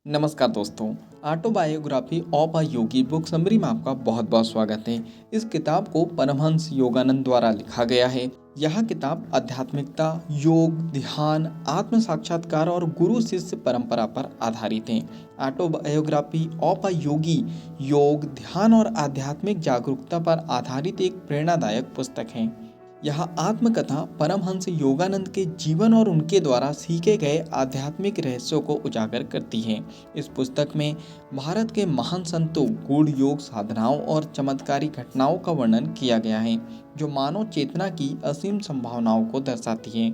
नमस्कार दोस्तों। Autobiography of a Yogi book summary में आपका बहुत बहुत स्वागत है। इस किताब को परमहंस योगानंद द्वारा लिखा गया है। यह किताब आध्यात्मिकता, योग, ध्यान, आत्म साक्षात्कार और गुरु शिष्य परंपरा पर आधारित है। ऑटोबायोग्राफी ऑफ अ योगी योग, ध्यान और आध्यात्मिक जागरूकता पर आधारित एक प्रेरणादायक पुस्तक है। यह आत्मकथा परमहंस योगानंद के जीवन और उनके द्वारा सीखे गए आध्यात्मिक रहस्यों को उजागर करती है। इस पुस्तक में भारत के महान संतों, गूढ़ योग साधनाओं और चमत्कारी घटनाओं का वर्णन किया गया है, जो मानव चेतना की असीम संभावनाओं को दर्शाती है।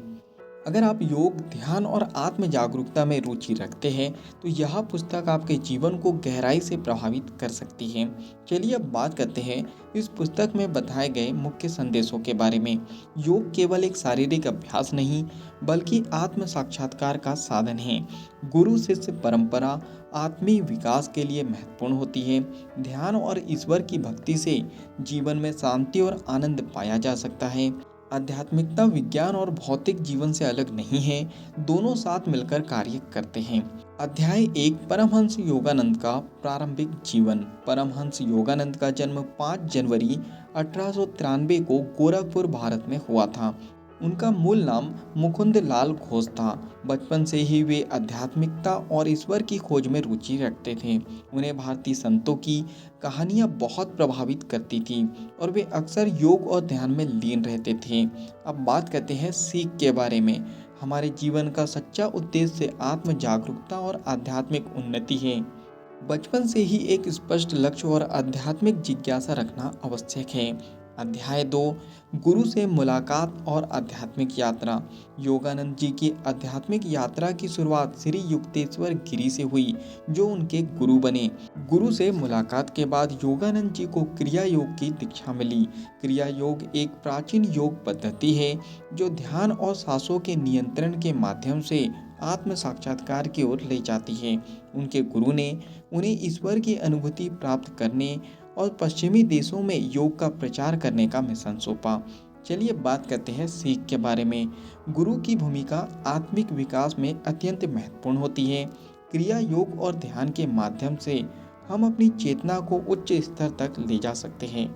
अगर आप योग, ध्यान और आत्म जागरूकता में रुचि रखते हैं तो यह पुस्तक आपके जीवन को गहराई से प्रभावित कर सकती है। चलिए अब बात करते हैं इस पुस्तक में बताए गए मुख्य संदेशों के बारे में। योग केवल एक शारीरिक अभ्यास नहीं, बल्कि आत्म साक्षात्कार का साधन है। गुरु शिष्य परंपरा आत्मीय विकास के लिए महत्वपूर्ण होती है। ध्यान और ईश्वर की भक्ति से जीवन में शांति और आनंद पाया जा सकता है। आध्यात्मिकता विज्ञान और भौतिक जीवन से अलग नहीं है, दोनों साथ मिलकर कार्य करते हैं। अध्याय 1, परमहंस योगानंद का प्रारंभिक जीवन। परमहंस योगानंद का जन्म 5 जनवरी 1893 को गोरखपुर, भारत में हुआ था। उनका मूल नाम मुकुंद लाल घोष था। बचपन से ही वे आध्यात्मिकता और ईश्वर की खोज में रुचि रखते थे। उन्हें भारतीय संतों की कहानियां बहुत प्रभावित करती थी और वे अक्सर योग और ध्यान में लीन रहते थे। अब बात करते हैं सीख के बारे में। हमारे जीवन का सच्चा उद्देश्य आत्म जागरूकता और आध्यात्मिक उन्नति है। बचपन से ही एक स्पष्ट लक्ष्य और आध्यात्मिक जिज्ञासा रखना आवश्यक है। अध्याय 2, गुरु से मुलाकात और आध्यात्मिक यात्रा। योगानंद जी की आध्यात्मिक यात्रा की शुरुआत श्री युक्तेश्वर गिरी से हुई, जो उनके गुरु बने। गुरु से मुलाकात के बाद योगानंद जी को क्रिया योग की दीक्षा मिली। क्रिया योग एक प्राचीन योग पद्धति है जो ध्यान और सांसों के नियंत्रण के माध्यम से आत्म साक्षात्कार की ओर ले जाती है। उनके गुरु ने उन्हें ईश्वर की अनुभूति प्राप्त करने और पश्चिमी देशों में योग का प्रचार करने का मिशन सौंपा। चलिए बात करते हैं सीख के बारे में। गुरु की भूमिका आत्मिक विकास में अत्यंत महत्वपूर्ण होती है। क्रिया योग और ध्यान के माध्यम से हम अपनी चेतना को उच्च स्तर तक ले जा सकते हैं।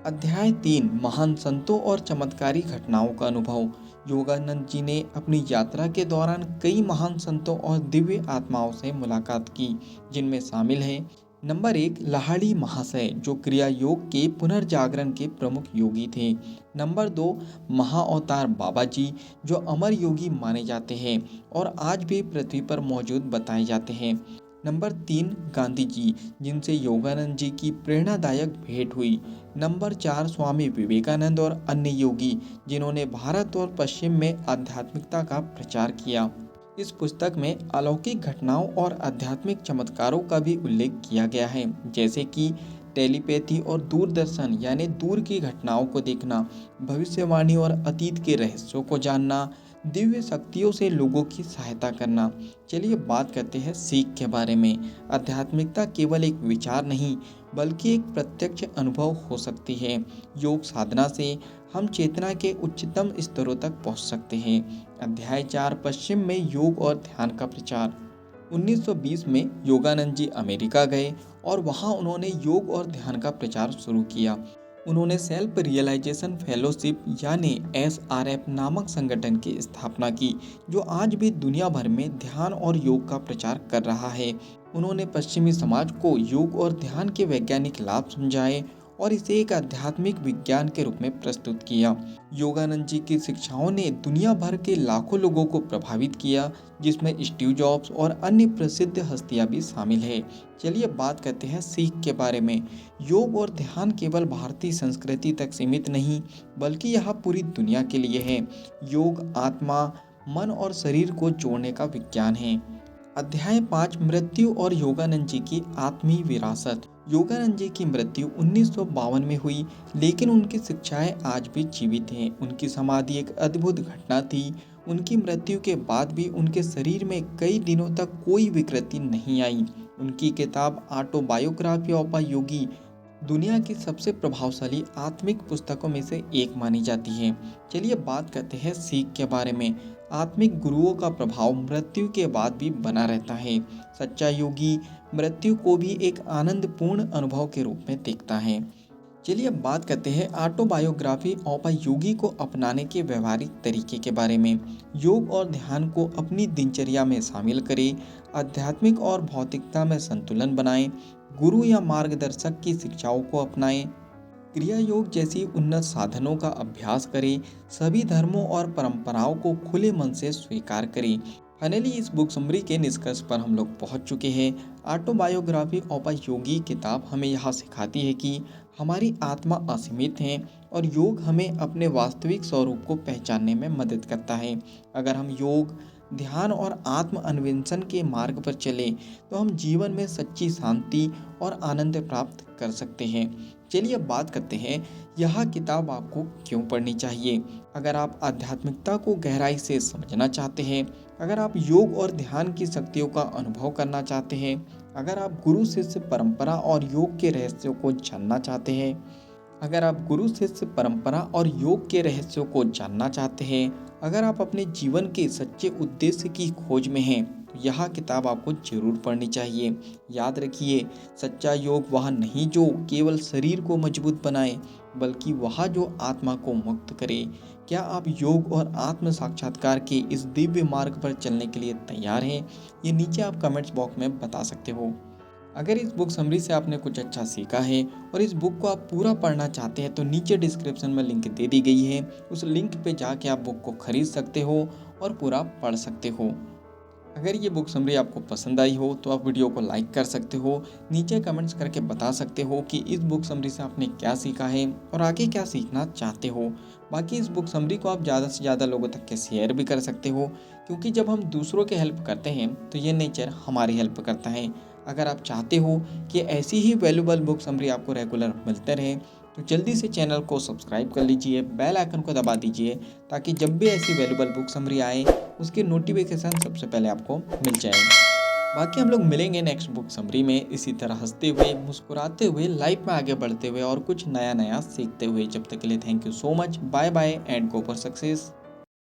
अध्याय 3, महान संतों और चमत्कारी घटनाओं का अनुभव। योगानंद जी ने अपनी यात्रा के दौरान कई महान संतों और दिव्य आत्माओं से मुलाकात की, जिनमें शामिल हैं नंबर 1, लाहिड़ी महाशय, जो क्रिया योग के पुनर्जागरण के प्रमुख योगी थे। नंबर 2, महाअवतार बाबा जी, जो अमर योगी माने जाते हैं और आज भी पृथ्वी पर मौजूद बताए जाते हैं। नंबर 3, गांधी जी, जिनसे योगानंद जी की प्रेरणादायक भेंट हुई। नंबर 4, स्वामी विवेकानंद और अन्य योगी, जिन्होंने भारत और पश्चिम में आध्यात्मिकता का प्रचार किया। इस पुस्तक में अलौकिक घटनाओं और आध्यात्मिक चमत्कारों का भी उल्लेख किया गया है, जैसे कि टेलीपैथी और दूरदर्शन यानी दूर की घटनाओं को देखना, भविष्यवाणी और अतीत के रहस्यों को जानना, दिव्य शक्तियों से लोगों की सहायता करना। चलिए बात करते हैं सीख के बारे में। आध्यात्मिकता केवल एक विचार नहीं, बल्कि एक प्रत्यक्ष अनुभव हो सकती है। योग साधना से हम चेतना के उच्चतम स्तरों तक पहुंच सकते हैं। अध्याय 4, पश्चिम में योग और ध्यान का प्रचार। 1920 में योगानंद जी अमेरिका गए और वहां उन्होंने योग और ध्यान का प्रचार शुरू किया। उन्होंने सेल्फ रियलाइजेशन फेलोशिप यानी SRF नामक संगठन की स्थापना की, जो आज भी दुनिया भर में ध्यान और योग का प्रचार कर रहा है। उन्होंने पश्चिमी समाज को योग और ध्यान के वैज्ञानिक लाभ समझाए और इसे एक आध्यात्मिक विज्ञान के रूप में प्रस्तुत किया। योगानंद जी की शिक्षाओं ने दुनिया भर के लाखों लोगों को प्रभावित किया, जिसमें स्टीव जॉब्स और अन्य प्रसिद्ध हस्तियां भी शामिल है। चलिए बात करते हैं सीख के बारे में। योग और ध्यान केवल भारतीय संस्कृति तक सीमित नहीं, बल्कि यह पूरी दुनिया के लिए है। योग आत्मा, मन और शरीर को जोड़ने का विज्ञान है। अध्याय 5, मृत्यु और योगानंद जी की आत्मीय विरासत। योगानंद जी की मृत्यु 1952 में हुई, लेकिन उनकी शिक्षाएं आज भी जीवित हैं। उनकी समाधि एक अद्भुत घटना थी। उनकी मृत्यु के बाद भी उनके शरीर में कई दिनों तक कोई विकृति नहीं आई। उनकी किताब ऑटोबायोग्राफी ऑफ अ योगी दुनिया की सबसे प्रभावशाली आत्मिक पुस्तकों में से एक मानी जाती है। चलिए बात करते हैं सीख के बारे में। आत्मिक गुरुओं का प्रभाव मृत्यु के बाद भी बना रहता है। सच्चा योगी मृत्यु को भी एक आनंदपूर्ण अनुभव के रूप में देखता है। चलिए अब बात करते हैं ऑटोबायोग्राफी ऑफ अ योगी को अपनाने के व्यवहारिक तरीके के बारे में। योग और ध्यान को अपनी दिनचर्या में शामिल करें, आध्यात्मिक और भौतिकता में संतुलन बनाएं, गुरु या मार्गदर्शक की शिक्षाओं को अपनाएं, क्रिया योग जैसी उन्नत साधनों का अभ्यास करें, सभी धर्मों और परंपराओं को खुले मन से स्वीकार करें। फाइनली इस बुक समरी के निष्कर्ष पर हम लोग पहुंच चुके हैं। ऑटोबायोग्राफी ऑफ अ योगी किताब हमें यह सिखाती है कि हमारी आत्मा असीमित है और योग हमें अपने वास्तविक स्वरूप को पहचानने में मदद करता है। अगर हम योग, ध्यान और आत्म अन्वेषण के मार्ग पर चलें तो हम जीवन में सच्ची शांति और आनंद प्राप्त कर सकते हैं। चलिए अब बात करते हैं यह किताब आपको क्यों पढ़नी चाहिए। अगर आप आध्यात्मिकता को गहराई से समझना चाहते हैं, अगर आप योग और ध्यान की शक्तियों का अनुभव करना चाहते हैं, अगर आप गुरु शिष्य परंपरा और योग के रहस्यों को जानना चाहते हैं, अगर आप गुरु शिष्य परंपरा और योग के रहस्यों को जानना चाहते हैं, अगर आप अपने जीवन के सच्चे उद्देश्य की खोज में हैं, तो यह किताब आपको जरूर पढ़नी चाहिए। याद रखिए, सच्चा योग वह नहीं जो केवल शरीर को मजबूत बनाए, बल्कि वह जो आत्मा को मुक्त करे। क्या आप योग और आत्म साक्षात्कार के इस दिव्य मार्ग पर चलने के लिए तैयार हैं? ये नीचे आप कमेंट्स बॉक्स में बता सकते हो। अगर इस बुक समरी से आपने कुछ अच्छा सीखा है और इस बुक को आप पूरा पढ़ना चाहते हैं तो नीचे डिस्क्रिप्शन में लिंक दे दी गई है, उस लिंक पे जाके आप बुक को खरीद सकते हो और पूरा पढ़ सकते हो। अगर ये बुक समरी आपको पसंद आई हो तो आप वीडियो को लाइक कर सकते हो, नीचे कमेंट्स करके बता सकते हो कि इस बुक समरी से आपने क्या सीखा है और आगे क्या सीखना चाहते हो। बाकी इस बुक समरी को आप ज़्यादा से ज़्यादा लोगों तक के शेयर भी कर सकते हो, क्योंकि जब हम दूसरों की हेल्प करते हैं तो ये नेचर हमारी हेल्प करता है। अगर आप चाहते हो कि ऐसी ही वैल्यूबल बुक समरी आपको रेगुलर मिलते रहे तो जल्दी से चैनल को सब्सक्राइब कर लीजिए, बेल आइकन को दबा दीजिए, ताकि जब भी ऐसी वैल्यूबल बुक समरी आए उसके नोटिफिकेशन सबसे पहले आपको मिल जाए। बाकी हम लोग मिलेंगे नेक्स्ट बुक समरी में इसी तरह हंसते हुए, मुस्कुराते हुए, लाइफ में आगे बढ़ते हुए और कुछ नया नया सीखते हुए। जब तक के लिए thank you so much, bye bye and go for success.